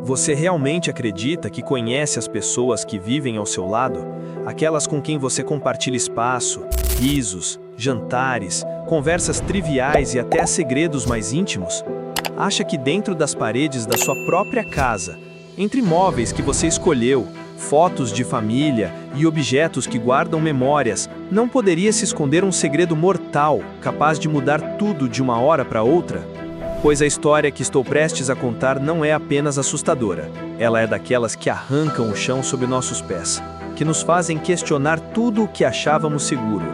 Você realmente acredita que conhece as pessoas que vivem ao seu lado? Aquelas com quem você compartilha espaço, risos, jantares, conversas triviais e até segredos mais íntimos? Acha que dentro das paredes da sua própria casa, entre móveis que você escolheu, fotos de família e objetos que guardam memórias, não poderia se esconder um segredo mortal, capaz de mudar tudo de uma hora para outra? Pois a história que estou prestes a contar não é apenas assustadora. Ela é daquelas que arrancam o chão sob nossos pés, que nos fazem questionar tudo o que achávamos seguro,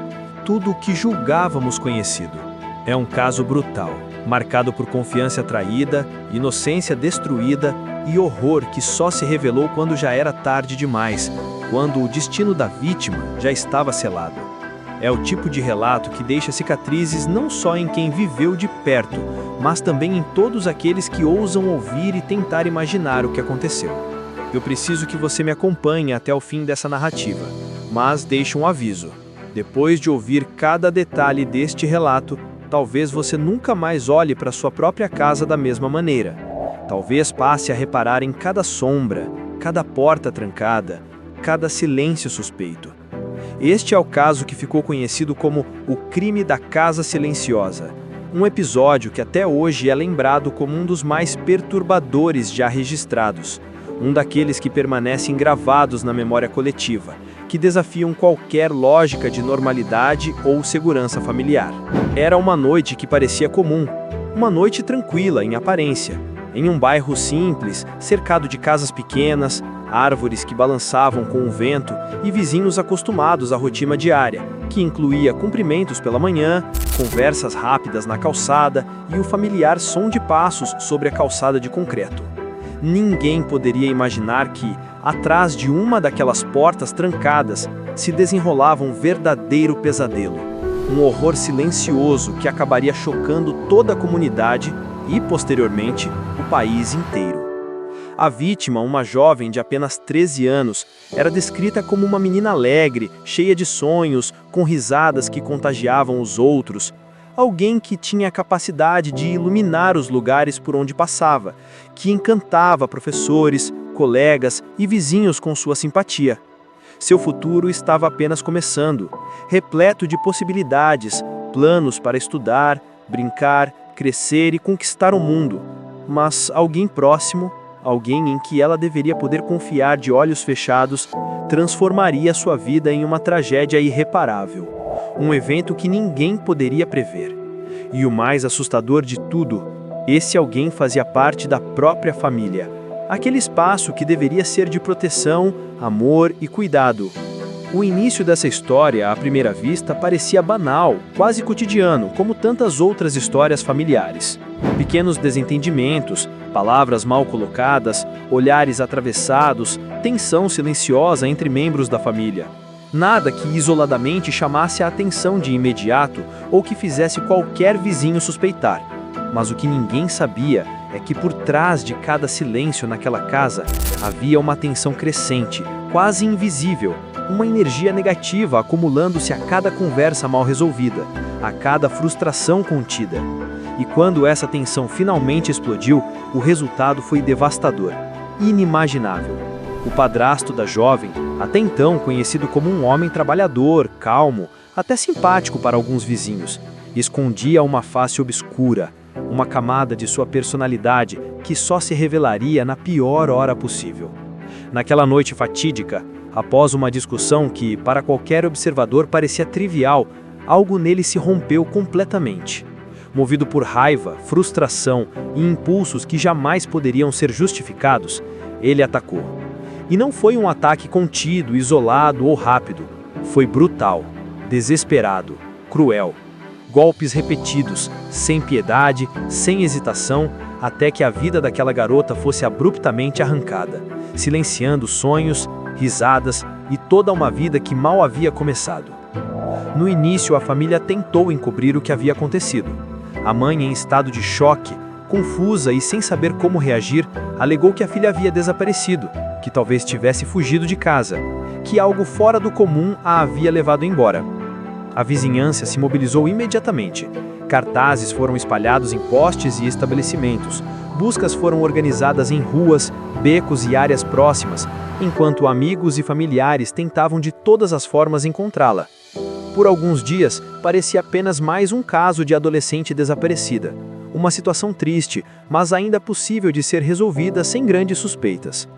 tudo o que julgávamos conhecido. É um caso brutal, marcado por confiança traída, inocência destruída e horror que só se revelou quando já era tarde demais, quando o destino da vítima já estava selado. É o tipo de relato que deixa cicatrizes não só em quem viveu de perto, mas também em todos aqueles que ousam ouvir e tentar imaginar o que aconteceu. Eu preciso que você me acompanhe até o fim dessa narrativa, mas deixe um aviso. Depois de ouvir cada detalhe deste relato, talvez você nunca mais olhe para sua própria casa da mesma maneira. Talvez passe a reparar em cada sombra, cada porta trancada, cada silêncio suspeito. Este é o caso que ficou conhecido como o Crime da Casa Silenciosa, um episódio que até hoje é lembrado como um dos mais perturbadores já registrados, um daqueles que permanecem gravados na memória coletiva, que desafiam qualquer lógica de normalidade ou segurança familiar. Era uma noite que parecia comum, uma noite tranquila em aparência, em um bairro simples, cercado de casas pequenas, árvores que balançavam com o vento e vizinhos acostumados à rotina diária, que incluía cumprimentos pela manhã, conversas rápidas na calçada e o familiar som de passos sobre a calçada de concreto. Ninguém poderia imaginar que, atrás de uma daquelas portas trancadas, se desenrolava um verdadeiro pesadelo, um horror silencioso que acabaria chocando toda a comunidade e, posteriormente, o país inteiro. A vítima, uma jovem de apenas 13 anos, era descrita como uma menina alegre, cheia de sonhos, com risadas que contagiavam os outros. Alguém que tinha a capacidade de iluminar os lugares por onde passava, que encantava professores, colegas e vizinhos com sua simpatia. Seu futuro estava apenas começando, repleto de possibilidades, planos para estudar, brincar, crescer e conquistar o mundo. Mas alguém próximo, alguém em que ela deveria poder confiar de olhos fechados, transformaria sua vida em uma tragédia irreparável. Um evento que ninguém poderia prever. E o mais assustador de tudo, esse alguém fazia parte da própria família. Aquele espaço que deveria ser de proteção, amor e cuidado. O início dessa história, à primeira vista, parecia banal, quase cotidiano, como tantas outras histórias familiares. Pequenos desentendimentos, palavras mal colocadas, olhares atravessados, tensão silenciosa entre membros da família. Nada que isoladamente chamasse a atenção de imediato ou que fizesse qualquer vizinho suspeitar. Mas o que ninguém sabia é que por trás de cada silêncio naquela casa havia uma tensão crescente, quase invisível, uma energia negativa acumulando-se a cada conversa mal resolvida, a cada frustração contida. E quando essa tensão finalmente explodiu, o resultado foi devastador, inimaginável. O padrasto da jovem, até então conhecido como um homem trabalhador, calmo, até simpático para alguns vizinhos, escondia uma face obscura, uma camada de sua personalidade que só se revelaria na pior hora possível. Naquela noite fatídica, após uma discussão que, para qualquer observador, parecia trivial, algo nele se rompeu completamente. Movido por raiva, frustração e impulsos que jamais poderiam ser justificados, ele atacou. E não foi um ataque contido, isolado ou rápido. Foi brutal, desesperado, cruel. Golpes repetidos, sem piedade, sem hesitação, até que a vida daquela garota fosse abruptamente arrancada, silenciando sonhos, risadas e toda uma vida que mal havia começado. No início, a família tentou encobrir o que havia acontecido. A mãe, em estado de choque, confusa e sem saber como reagir, alegou que a filha havia desaparecido, que talvez tivesse fugido de casa, que algo fora do comum a havia levado embora. A vizinhança se mobilizou imediatamente. Cartazes foram espalhados em postes e estabelecimentos, buscas foram organizadas em ruas, becos e áreas próximas, enquanto amigos e familiares tentavam de todas as formas encontrá-la. Por alguns dias, parecia apenas mais um caso de adolescente desaparecida. Uma situação triste, mas ainda possível de ser resolvida sem grandes suspeitas.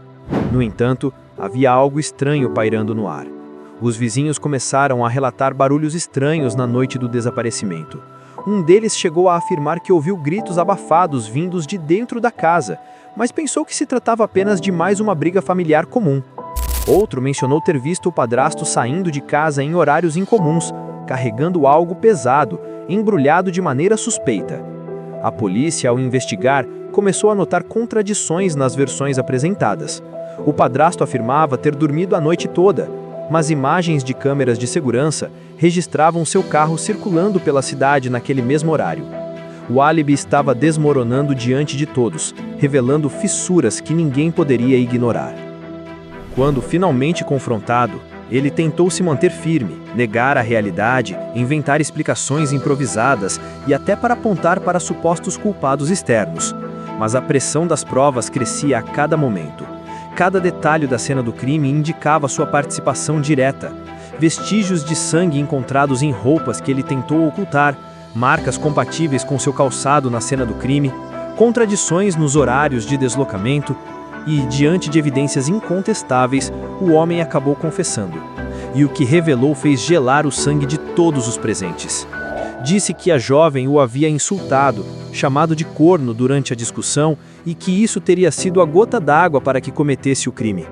No entanto, havia algo estranho pairando no ar. Os vizinhos começaram a relatar barulhos estranhos na noite do desaparecimento. Um deles chegou a afirmar que ouviu gritos abafados vindos de dentro da casa, mas pensou que se tratava apenas de mais uma briga familiar comum. Outro mencionou ter visto o padrasto saindo de casa em horários incomuns, carregando algo pesado, embrulhado de maneira suspeita. A polícia, ao investigar, começou a notar contradições nas versões apresentadas. O padrasto afirmava ter dormido a noite toda, mas imagens de câmeras de segurança registravam seu carro circulando pela cidade naquele mesmo horário. O álibi estava desmoronando diante de todos, revelando fissuras que ninguém poderia ignorar. Quando finalmente confrontado, ele tentou se manter firme, negar a realidade, inventar explicações improvisadas e até para apontar para supostos culpados externos. Mas a pressão das provas crescia a cada momento. Cada detalhe da cena do crime indicava sua participação direta. Vestígios de sangue encontrados em roupas que ele tentou ocultar, marcas compatíveis com seu calçado na cena do crime, contradições nos horários de deslocamento e, diante de evidências incontestáveis, o homem acabou confessando. E o que revelou fez gelar o sangue de todos os presentes. Disse que a jovem o havia insultado, chamado de corno durante a discussão e que isso teria sido a gota d'água para que cometesse o crime.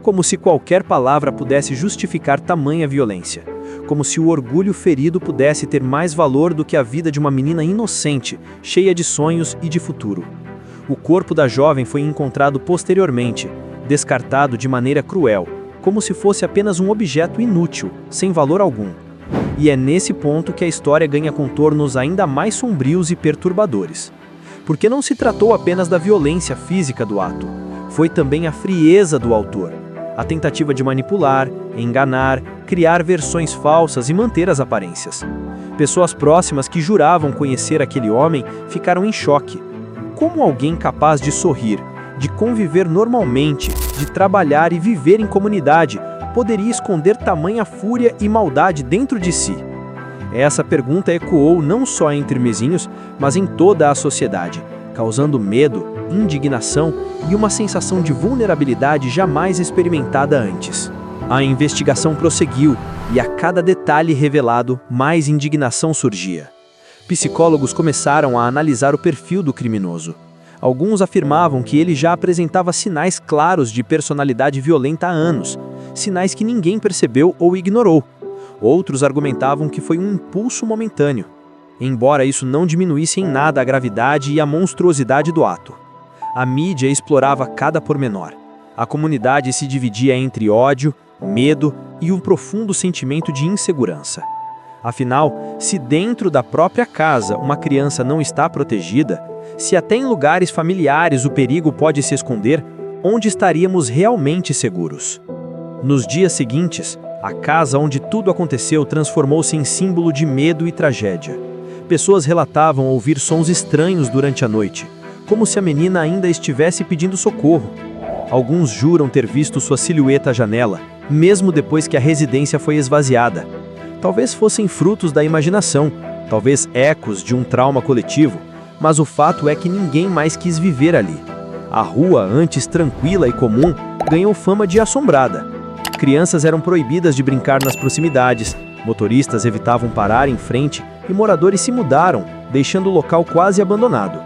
Como se qualquer palavra pudesse justificar tamanha violência. Como se o orgulho ferido pudesse ter mais valor do que a vida de uma menina inocente, cheia de sonhos e de futuro. O corpo da jovem foi encontrado posteriormente, descartado de maneira cruel, como se fosse apenas um objeto inútil, sem valor algum. E é nesse ponto que a história ganha contornos ainda mais sombrios e perturbadores. Porque não se tratou apenas da violência física do ato, foi também a frieza do autor, a tentativa de manipular, enganar, criar versões falsas e manter as aparências. Pessoas próximas que juravam conhecer aquele homem ficaram em choque. Como alguém capaz de sorrir, de conviver normalmente, de trabalhar e viver em comunidade, poderia esconder tamanha fúria e maldade dentro de si? Essa pergunta ecoou não só entre vizinhos, mas em toda a sociedade, causando medo, indignação e uma sensação de vulnerabilidade jamais experimentada antes. A investigação prosseguiu e a cada detalhe revelado, mais indignação surgia. Psicólogos começaram a analisar o perfil do criminoso. Alguns afirmavam que ele já apresentava sinais claros de personalidade violenta há anos, sinais que ninguém percebeu ou ignorou. Outros argumentavam que foi um impulso momentâneo, embora isso não diminuísse em nada a gravidade e a monstruosidade do ato. A mídia explorava cada pormenor. A comunidade se dividia entre ódio, medo e um profundo sentimento de insegurança. Afinal, se dentro da própria casa uma criança não está protegida, se até em lugares familiares o perigo pode se esconder, onde estaríamos realmente seguros? Nos dias seguintes, a casa onde tudo aconteceu transformou-se em símbolo de medo e tragédia. Pessoas relatavam ouvir sons estranhos durante a noite, como se a menina ainda estivesse pedindo socorro. Alguns juram ter visto sua silhueta à janela, mesmo depois que a residência foi esvaziada. Talvez fossem frutos da imaginação, talvez ecos de um trauma coletivo, mas o fato é que ninguém mais quis viver ali. A rua, antes tranquila e comum, ganhou fama de assombrada. Crianças eram proibidas de brincar nas proximidades, motoristas evitavam parar em frente e moradores se mudaram, deixando o local quase abandonado.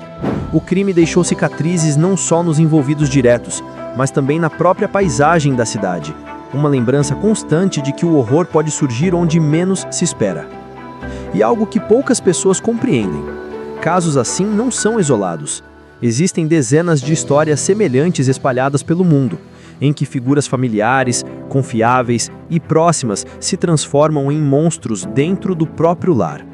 O crime deixou cicatrizes não só nos envolvidos diretos, mas também na própria paisagem da cidade. Uma lembrança constante de que o horror pode surgir onde menos se espera. E algo que poucas pessoas compreendem. Casos assim não são isolados. Existem dezenas de histórias semelhantes espalhadas pelo mundo, em que figuras familiares, confiáveis e próximas se transformam em monstros dentro do próprio lar.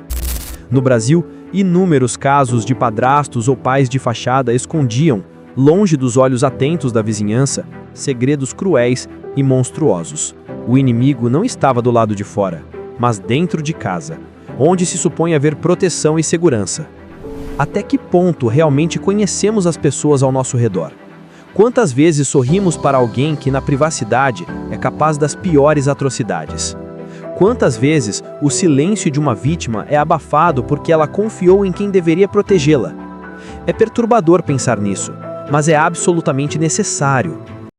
No Brasil, inúmeros casos de padrastos ou pais de fachada escondiam, longe dos olhos atentos da vizinhança, segredos cruéis e monstruosos. O inimigo não estava do lado de fora, mas dentro de casa, onde se supõe haver proteção e segurança. Até que ponto realmente conhecemos as pessoas ao nosso redor? Quantas vezes sorrimos para alguém que, na privacidade, é capaz das piores atrocidades? Quantas vezes o silêncio de uma vítima é abafado porque ela confiou em quem deveria protegê-la? É perturbador pensar nisso, mas é absolutamente necessário.